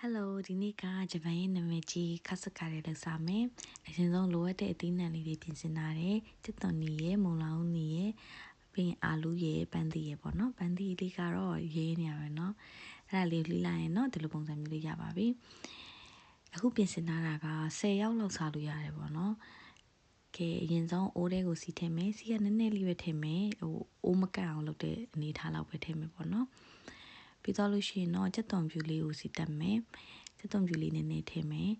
Hello ဒီနေ့ကဂျပန်ရဲ့နာမည်ကြီးခတ်စကားရဲ့လောက်စားမယ်အရင်ဆုံးလိုအပ်တဲ့အသီးနှံလေးတွေပြင်ဆင်ထားတယ်စစ်သွန်နီရဲ့မုံလောင်းနီရဲ့ပြီးရင်အာလူရဲ့ပန်းသီးရဲ့ပေါ့နော်ပန်းသီးလေးကတော့ရေးနေရပဲเนาะအဲ့ဒါလေးလှီးလိုက်ရင်เนาะဒီလိုပုံစံမျိုးလေးရပါပြီအခုပြင်ဆင်ထားတာက10ရောက်လောက်စားလို့ရတယ်ပေါ့နော်ကဲအရင်ဆုံးအိုးထဲကိုစီထည့်မယ်စီကနည်းနည်းလေးပဲထည့်မယ်ဟိုအိုးမကန့်အောင်လုပ်တဲ့အနေထားလောက်ပဲထည့်မယ်ပေါ့နော်ပြီးတော့လို့ရှိရင်တော့ချက်သွန်ဖြူလေးကိုစီတက်မယ်ချက်သွန်ဖြူလေးနည်းနည်းထည့်မယ်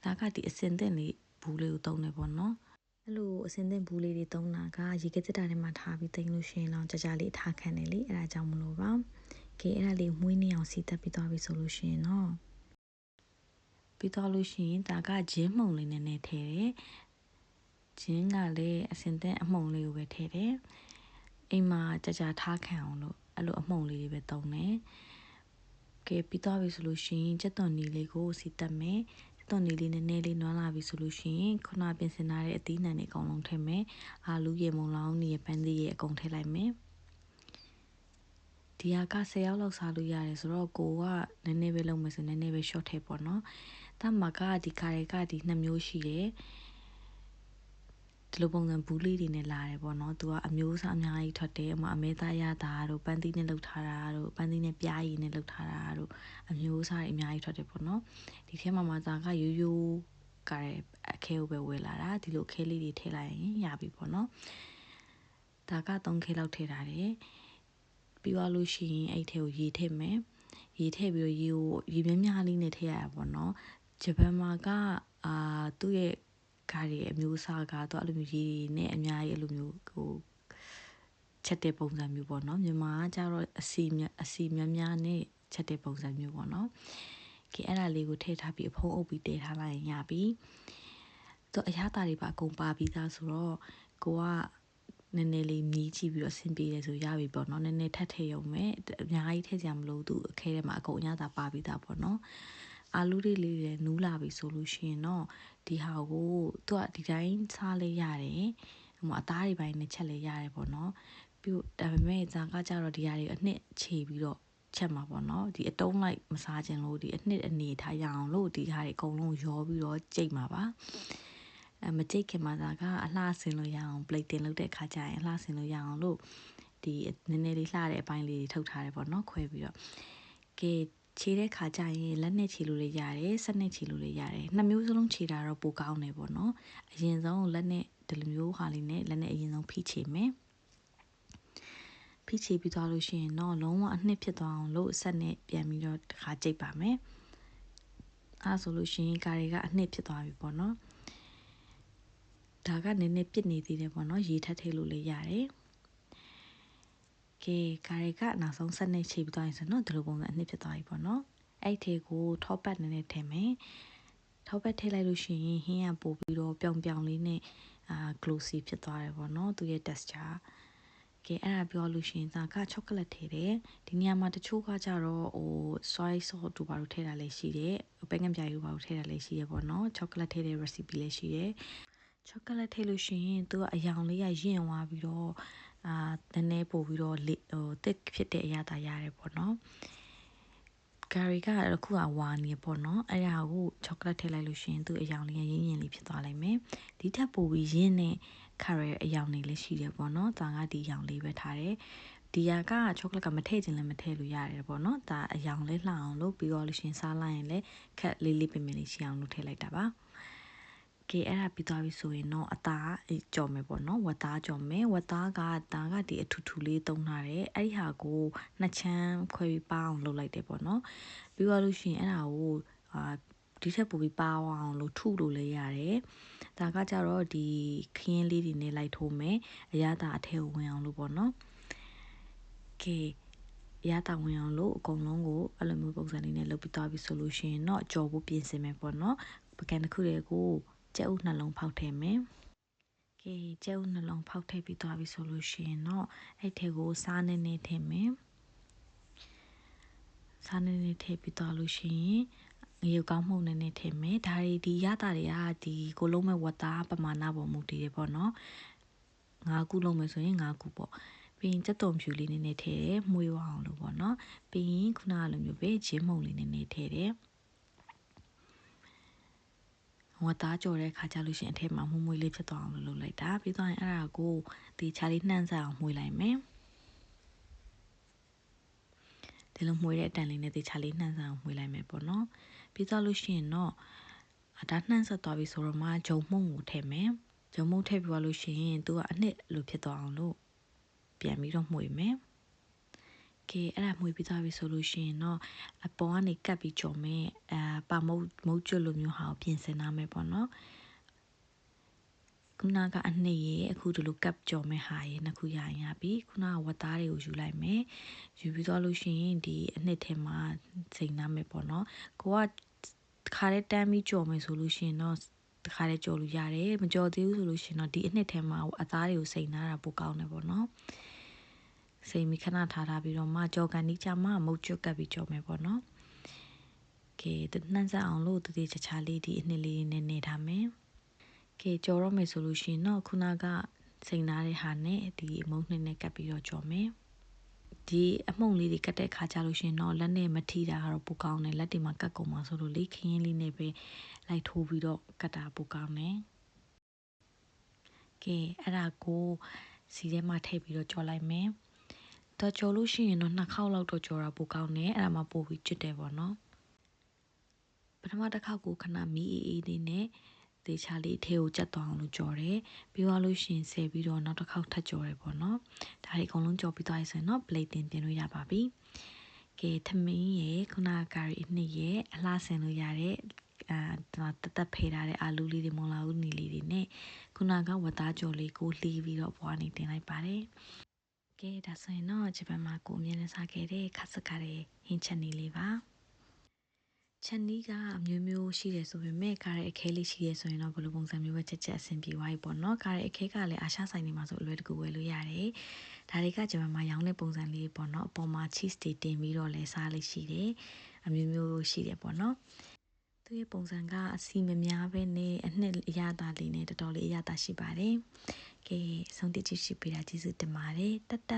ဒါကဒီအစင်သင့်လေးဘူးလေးကိုသုံးနေပေါ့နော်အဲ့လိုအစင်သင့်ဘူးလေးတွေသုံးတာကရေကစစ်တာထဲမှာထားပြီးတင်လို့ရှိရင်တော့ကြာလေးထားခံတယ်လေအဲ့ဒါကြောင့်မလို့ပါကဲအဲ့ဒါလေးမှုေးနေအောင်စီတက်ပြီးသွားပြီဆိုလို့ရှိရင်တော့ပြီးတော့လို့ရှိရင်ဒါကဂျင်းမှုန်လေးနည်းနည်းထည့်တယ်ဂျင်းကလည်းအစင်သင့်အမှုန်လေးကိုပဲထည့်တယ်အိမ်မှာကြာထားခံအောင်လို့အဲ့လိုအမှုန်လေးတွေပဲသုံးတယ်ကဲပြီးသွားပြီဆိုလို့ရှိရင်ချက်သွန်နီလေးကိုစီတက်မယ်ချက်သွန်နီလေးနည်းနည်းလေးနွမ်းလာပြီဆိုလို့ရှိရင်ခုနပြင်ဆင်ထားတဲ့အသီးနှံတွေအကုန်လုံးထည့်မယ်အာလူရေမုံလောင်းနေပန်းသီးရေအကုန်ထည့်လိုက်မယ်ဒီဟာက10ရောက်လောက်စားလို့ရတယ်ဆိုတော့ကိုကနည်းနည်းပဲလုပ်မယ်ဆိုနည်းနည်းပဲ short ထည့်ပေါ့နော်ဒါမှကဒီကာရဲကဒီ2မျိုးရှိတယ်ဒီလိုပုံစံဘူးလေးတွေနဲ့လာတယ်ပေါ့နော်သူကအမျိုးအစားအများကြီးထွက်တယ်အမဲသားရတာတို့ပန်းသီးနဲ့လှုပ်ထားတာတို့ပန်းသီးနဲ့ပြားရည်နဲ့လှုပ်ထားတာတို့အမျိုးအစားတွေအများကြီးထွက်တယ်ပေါ့နော်ဒီထဲမှာသာကရိုးရိုးကရဲအခဲကိုပဲဝယ်လာတာဒီလိုအခဲလေးတွေထည့်လိုက်ရင်ရပြီပေါ့နော်ဒါက3ခဲလောက်ထည့်ထားတယ်ပြီးသွားလို့ရှိရင်အဲ့ထဲကိုရေထည့်မယ်ရေထည့်ပြီးတော့ရေများများလေးနဲ့ထည့်ရတာပေါ့နော်ဂျပန်မှာကသူ့ရဲ့ကားတွေအမျိုးအစားကတော့အဲ့လိုမျိုးရေနဲ့အများကြီးအဲ့လိုမျိုးဟိုချက်တဲ့ပုံစံမျိုးပေါ့နော်မြန်မာကကြတော့အစီများများနဲ့ချက်တဲ့ပုံစံမျိုးပေါ့နော်ကဲအဲ့ဒါလေးကိုထည့်ထားပြီးအဖုံးအုပ်ပြီးတည်ထားလိုက်ရင်ရပြီသူအရသာတွေပါအကုန်ပါပြီးသားဆိုတော့ကိုကနည်းနည်းလေးမြည်ကြည့်ပြီးတော့ဆင်ပြေတယ်ဆိုရပြီပေါ့နော်နည်းနည်းထပ်ထည့်ရုံပဲအများကြီးထည့်ကြမလို့သူအခဲထဲမှာအကုန်အရသာပါပြီးသားပေါ့နော်အာလူတွေလေးတွေနူးလာပြီဆိုလို့ရှိရင်တော့ဒီဟာကိုသူကဒီတိုင်းစားလေးရတယ်ဟိုအသားတွေပိုင်းနဲ့ချက်လေးရတယ်ပေါ့နော်ပြီးဒါပေမဲ့ဇာကကြတော့ဒီဟာတွေအနှစ်ခြေပြီးတော့ချက်မှာပေါ့နော်ဒီအတုံးလိုက်မစားခြင်းလို့ဒီအနှစ်အနေထားရအောင်လို့ဒီဟာတွေအကုန်လုံးရောပြီးတော့ကြိတ်မှာပါမကြိတ်ခင်မှာဒါကအလှဆင်လို့ရအောင် plate တင်လုပ်တဲ့ခါကျရင်အလှဆင်လို့ရအောင်လို့ဒီနည်းနည်းလေးလှတဲ့အပိုင်းလေးတွေထုတ်ထားတယ်ပေါ့နော်ခွဲပြီးတော့ကဲခြေတဲ့ခါကျရင်လက်နဲ့ခြေလို့လည်းရတယ်ဆက်နဲ့ခြေလို့လည်းရတယ်နှစ်မျိုးစလုံးခြေတာတော့ပိုကောင်းတယ်ပေါ့နော်အရင်ဆုံးလက်နဲ့ဒီလိုမျိုးဟာလေးနဲ့လက်နဲ့အရင်ဆုံးဖိခြေမယ်ဖိခြေပြီးသွားလို့ရှိရင်တော့လုံးဝအနှစ်ဖြစ်သွားအောင်လို့ဆက်နဲ့ပြန်ပြီးတော့တစ်ခါကြိတ်ပါမယ်အဲ့ဆိုလို့ရှိရင်ကာရီကအနှစ်ဖြစ်သွားပြီပေါ့နော်ဒါကနည်းနည်းပြစ်နေသေးတယ်ပေါ့နော်ရေထပ်ထည့်လို့လည်းရတယ်ကဲကာရီကနောက်ဆုံးဆက်နဲ့ခြေပြီးသွားရင်ဆိုတော့ဒီလိုပုံစံအနှစ်ဖြစ်သွားပြီပေါ့နော်အဲ့ထဲကိုထောပတ်နည်းနည်းထည့်မယ်ထောပတ်ထည့်လိုက်လို့ရှိရင်ဟင်းကပို့ပြီးတော့ပြောင်ပြောင်လေးနဲ့glossy ဖြစ်သွားတယ်ပေါ့နော်သူရဲ့ texture ကဲအဲ့ဒါပြောလို့ရှိရင်ဒါက chocolate ထည့်တယ်ဒီနေရာမှာတချို့ကကြတော့ဟို soy sauce တို့ဘာလို့ထည့်တာလဲရှိတယ်ပဲငပြားတို့ဘာလို့ထည့်တာလဲရှိရပေါ့နော် chocolate ထည့်တဲ့ recipe လည်းရှိတယ် chocolate ထည့်လို့ရှိရင်သူကအယောင်လေးရင့်သွားပြီးတော့နည်းနည်းပို့ပြီးတော့ဟို thick ဖြစ်တဲ့အရာသာရတယ်ပေါ့နော်ဂါရီကအခုကဝါနေပေါ့နော်အဲ့ဒါကို chocolate ထည့်လိုက်လို့ရှိရင်သူ့အယောင်လေးရင်းရင်းလေးဖြစ်သွားလိမ့်မယ်ဒီထက်ပိုပြီးရင်းနဲ့ခါရဲအယောင်လေးလည်းရှိတယ်ပေါ့နော်ဒါကဒီအယောင်လေးပဲထားတယ်ဒီဟာက chocolate ကမထည့်ခြင်းလည်းမထည့်လို့ရတယ်ပေါ့နော်ဒါအယောင်လေးလှအောင်လို့ပြီးတော့လို့ရှိရင်စားလိုက်ရင်လည်းခက်လေးလေးပင်ပင်လေးရှိအောင်လုပ်ထည့်လိုက်တာပါကဲအဲ့ဒါပြီးသွားပြီဆိုရင်တော့အသားကြော်မယ်ပေါ့နော်ဝက်သားကြော်မယ်ဝက်သားကဒါကဒီအထူထူလေးသုံးထားတယ်အဲ့ဒီဟာကိုနှစ်ချမ်းခွဲပြီးပအောင်လုပ်လိုက်တယ်ပေါ့နော်ပြီးသွားလို့ရှိရင်အဲ့ဒါကိုဒီထက်ပိုပြီးပါအောင်လို့ထုလို့လည်းရတယ်ဒါကကြတော့ဒီခင်းလေးတွေနဲ့လိုက်ထိုးမယ်အရသာအထဲကိုဝင်အောင်လို့ပေါ့နော်ကဲရတာဝင်အောင်လို့အကုန်လုံးကိုအဲ့လိုမျိုးပုံစံလေးနဲ့လုပ်ပြီးသွားပြီဆိုလို့ရှိရင်တော့ကြော်ဖို့ပြင်ဆင်မယ်ပေါ့နော်ပကံတစ်ခုတည်းကိုကြက်ဥနှလုံးဖောက်ထည့်မယ်ကဲကြက်ဥနှလုံးဖောက်ထည့်ပြီးသွားပြီဆိုလို့ရှိရင်တော့အဲ့ထဲကိုစားနည်းနည်းထည့်မယ်စားနည်းနည်းထည့်ပြီးသွားလို့ရှိရင်ငရုတ်ကောင်းမှုန့်နည်းနည်းထည့်မယ်ဒါတွေဒီရတာတွေကဒီကိုလုံးမဲ့ဝတ်သားပမာဏပေါ်မူတည်တယ်ပေါ့နော်9ခုလုံးမယ်ဆိုရင်9ခုပေါ့ ပြီးရင်ချက်တုံဖြူလေးနည်းနည်းထည့်တယ်မှုေးဝအောင်လို့ပေါ့နော်ပြီးရင်ခုနကလိုမျိုးပဲဂျင်းမုံလေးနည်းနည်းထည့်တယ်ဝတ်သားကြော်တဲ့ခါကြလို့ရှိရင်အထက်မှာမှုမွေးလေးဖြစ်သွားအောင်လုပ်လိုက်တာပြီးတော့အဲ့ဒါကိုဒီချာလေးနှမ်းဆက်အောင်မှုေးလိုက်မယ်ဒီလိုမှုေးတဲ့အတန်လေးနဲ့ဒီချာလေးနှမ်းဆက်အောင်မှုေးလိုက်မယ်ပေါ့နော်ပြီးတော့လို့ရှိရင်တော့ဒါနှမ်းဆက်သွားပြီဆိုတော့မှဂျုံမှုန့်ကိုထည့်မယ်ဂျုံမှုန့်ထည့်ပြီးလို့ရှိရင်သူကအနှစ်လိုဖြစ်သွားအောင်လို့ပြန်ပြီးတော့မှုေးမယ်ကဲအဲ့ဒါမှုေးပြီးသွားပြီဆိုလို့ရှိရင်တော့အပေါ်ကနေကတ်ပြီးကြော်မယ်ပါမုတ်ကျွတ်လိုမျိုးဟာကိုပြင်ဆင်ထားမယ်ပေါ့နော်ခုနကအနှစ်ရေအခုဒီလိုကပ်ကြော်မဲ့ဟာရေနှစ်ခုရရင်ရပြီခုနကဝတ်သားတွေကိုယူလိုက်မယ်ယူပြီးတော့လို့ရှိရင်ဒီအနှစ်ထဲမှာချိန်နာမယ်ပေါ့နော်ကိုကခါတဲ့တန်းပြီးကြော်မယ်ဆိုလို့ရှိရင်တော့တခါလေးကြော်လို့ရတယ်မကြော်သေးဘူးဆိုလို့ရှိရင်တော့ဒီအနှစ်ထဲမှာအသားတွေကိုစိန်နာတာပိုကောင်းတယ်ပေါ့နော်စိန်ပြီးခဏထားပြီးတော့မှကြော်ကန်ဒီချမှာမုတ်ကျွတ်ကပ်ပြီးကြော်မယ်ပေါ့နော်ကဲနှမ်းဆက်အောင်လို့တည်တည်ချာလေးဒီအနှစ်လေးနဲ့နေထားမယ်ကဲကြော်တော့မယ်ဆိုလို့ရှိရင်တော့ခုနကစိန်နာတဲ့ဟာနဲ့ဒီအမုံနှစ်နဲ့ကပ်ပြီးတော့ကြော်မယ်ဒီအမှုန့်လေးတွေကတ်တဲ့ခါကြလို့ရှိရင်တော့လက်နဲ့မထိတာကတော့ပိုကောင်းတယ်လက်တွေမှာကတ်ကုန်မှာဆိုလို့လေခင်းလေးနဲ့ပဲလိုက်ထိုးပြီးတော့ကတ်တာပိုကောင်းတယ်ကဲအဲ့ဒါကိုစီထဲမှာထည့်ပြီးတော့ကြော်လိုက်မယ်တော့ကြော်လို့ရှိရင်တော့2ခေါက်လောက်တော့ကြော်တာပိုကောင်းတယ်အဲ့ဒါမှပိုပြီးကျွတ်တယ်ပေါ့နော်ပထမတစ်ခေါက်ကိုခဏမီးအေးလေးနဲ့တေချာလေးထဲကိုကျက်သွားအောင်လို့ကြော်တယ်ပြီးသွားလို့ရှိရင်ဆယ်ပြီးတော့နောက်တစ်ခေါက်ထပ်ကြော်တယ်ပေါ့နော်ဒါတွေအကုန်လုံးကြော်ပြီးသွားပြီဆိုရင်တော့ plate တင်လို့ရပါပြီကဲထမင်းရဲ့ခုနကကာရီအနှစ်ရဲ့အလှဆင်လို့ရတဲ့တဖယ်ထားတဲ့အာလူးလေးတွေမုံလာဦးနီလေးတွေနဲ့ခုနကဝတ်သားကြော်လေးကိုလှီးပြီးတော့ပွားနေတင်လိုက်ပါတယ်ကဲဒါဆိုရင်တော့ဂျပန်မှာကိုအမြဲတမ်းစားခဲ့တဲ့ခါစကားတဲ့ဟင်းချက်နေလေးပါချက်နီးကအမျိုးမျိုးရှိတယ်ဆိုပေမဲ့ကားရဲ့အခဲလေးရှိရဲဆိုရင်တော့ဘယ်လိုပုံစံမျိုးပဲချက်အဆင်ပြေသွားပြီပေါ့နော်ကားရဲ့အခဲကလည်းအာရှဆိုင်တွေမှာဆိုအလွယ်တကူဝယ်လို့ရတယ်ဒါတွေကဂျပန်မှာရောင်းတဲ့ပုံစံလေးပေါ့နော်အပေါ်မှာ cheese တွေတင်ပြီးတော့လဲစားလေးရှိတယ်အမျိုးမျိုးရှိတယ်ပေါ့နော်သူရဲ့ပုံစံကအစီမများပဲနဲ့အနှစ်အရသာလေးနဲ့တော်တော်လေးအရသာရှိပါတယ်ကဲဆုံးဖြတ်ကြည့်ပေးတာကျေးဇူးတင်ပါတယ်တတ